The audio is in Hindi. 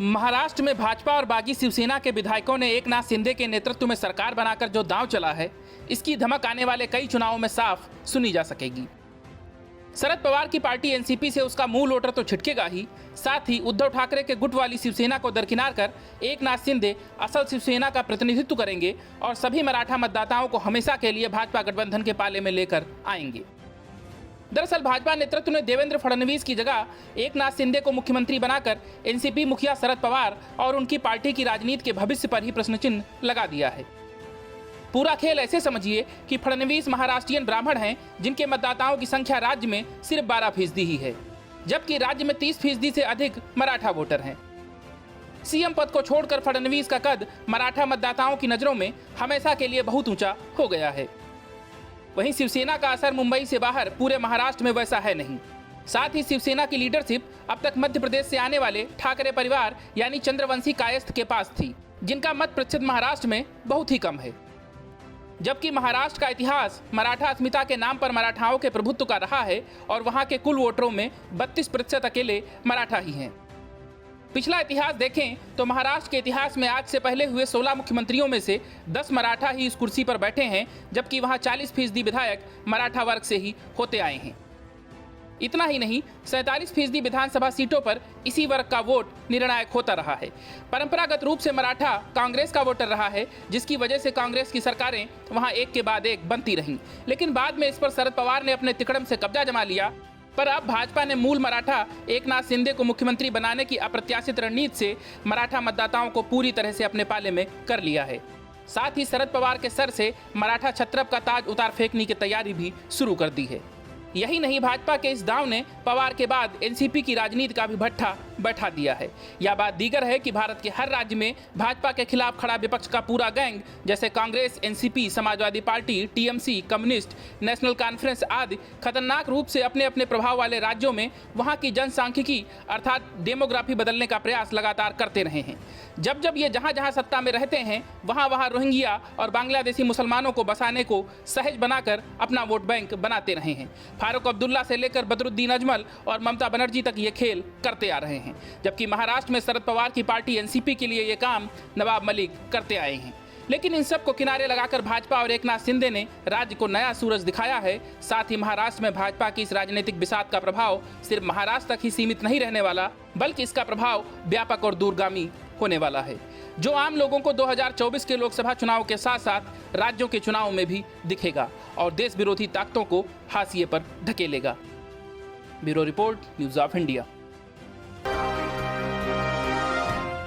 महाराष्ट्र में भाजपा और बागी शिवसेना के विधायकों ने एकनाथ शिंदे के नेतृत्व में सरकार बनाकर जो दांव चला है, इसकी धमक आने वाले कई चुनावों में साफ सुनी जा सकेगी। शरद पवार की पार्टी एनसीपी से उसका मूल वोटर तो छिटकेगा ही, साथ ही उद्धव ठाकरे के गुट वाली शिवसेना को दरकिनार कर एकनाथ शिंदे असल शिवसेना का प्रतिनिधित्व करेंगे और सभी मराठा मतदाताओं को हमेशा के लिए भाजपा गठबंधन के पाले में लेकर आएंगे। दरअसल भाजपा नेतृत्व ने देवेंद्र फडणवीस की जगह एकनाथ शिंदे को मुख्यमंत्री बनाकर एनसीपी मुखिया शरद पवार और उनकी पार्टी की राजनीति के भविष्य पर ही प्रश्न चिन्ह लगा दिया है। पूरा खेल ऐसे समझिए कि फडणवीस महाराष्ट्रीयन ब्राह्मण हैं, जिनके मतदाताओं की संख्या राज्य में सिर्फ 12% ही है, जबकि राज्य में 30% से अधिक मराठा वोटर हैं। सीएम पद को छोड़कर फडणवीस का कद मराठा मतदाताओं की नजरों में हमेशा के लिए बहुत ऊंचा हो गया है। वहीं शिवसेना का असर मुंबई से बाहर पूरे महाराष्ट्र में वैसा है नहीं। साथ ही शिवसेना की लीडरशिप अब तक मध्य प्रदेश से आने वाले ठाकरे परिवार यानी चंद्रवंशी कायस्थ के पास थी, जिनका मत प्रतिशत महाराष्ट्र में बहुत ही कम है। जबकि महाराष्ट्र का इतिहास मराठा अस्मिता के नाम पर मराठाओं के प्रभुत्व का रहा है और वहां के कुल वोटरों में 32% अकेले मराठा ही हैं। पिछला इतिहास देखें तो महाराष्ट्र के इतिहास में आज से पहले हुए 16 मुख्यमंत्रियों में से 10 मराठा ही इस कुर्सी पर बैठे हैं, जबकि वहां 40% विधायक मराठा वर्ग से ही होते आए हैं। इतना ही नहीं, 47% विधानसभा सीटों पर इसी वर्ग का वोट निर्णायक होता रहा है। परंपरागत रूप से मराठा कांग्रेस का वोटर रहा है, जिसकी वजह से कांग्रेस की सरकारें वहां एक के बाद एक बनती रहीं। लेकिन बाद में इस पर शरद पवार ने अपने तिकड़म से कब्जा जमा लिया। पर अब भाजपा ने मूल मराठा एकनाथ शिंदे को मुख्यमंत्री बनाने की अप्रत्याशित रणनीति से मराठा मतदाताओं को पूरी तरह से अपने पाले में कर लिया है। साथ ही शरद पवार के सर से मराठा छत्रप का ताज उतार फेंकने की तैयारी भी शुरू कर दी है। यही नहीं, भाजपा के इस दांव ने पवार के बाद एनसीपी की राजनीति का भी भट्ठा बैठा दिया है। यह बात दीगर है कि भारत के हर राज्य में भाजपा के खिलाफ खड़ा विपक्ष का पूरा गैंग, जैसे Congress, NCP, Samajwadi party, TMC, communist, national conference आदि खतरनाक रूप से अपने अपने प्रभाव वाले राज्यों में वहां की जनसांख्यिकी अर्थात डेमोग्राफी बदलने का प्रयास लगातार करते रहे हैं। जब जब ये जहां जहां सत्ता में रहते हैं, वहां वहां रोहिंग्या और बांग्लादेशी मुसलमानों को बसाने को सहज बनाकर अपना वोट बैंक बनाते रहे हैं। फारूक अब्दुल्ला से लेकर बदरुद्दीन अजमल और ममता बनर्जी तक ये खेल करते आ रहे हैं, जबकि महाराष्ट्र में शरद पवार की पार्टी एनसीपी के लिए ये काम नवाब मलिक करते आए हैं। लेकिन इन सब को किनारे लगाकर भाजपा और एकनाथ शिंदे ने राज्य को नया सूरज दिखाया है। साथ ही महाराष्ट्र में भाजपा की इस राजनीतिक बिसात का प्रभाव सिर्फ महाराष्ट्र तक ही सीमित नहीं रहने वाला, बल्कि इसका प्रभाव व्यापक और दूरगामी होने वाला है, जो आम लोगों को 2024 के लोकसभा चुनाव के साथ साथ राज्यों के चुनाव में भी दिखेगा और देश विरोधी ताकतों को हाशिए पर धकेलेगा। Bureau report, news of India.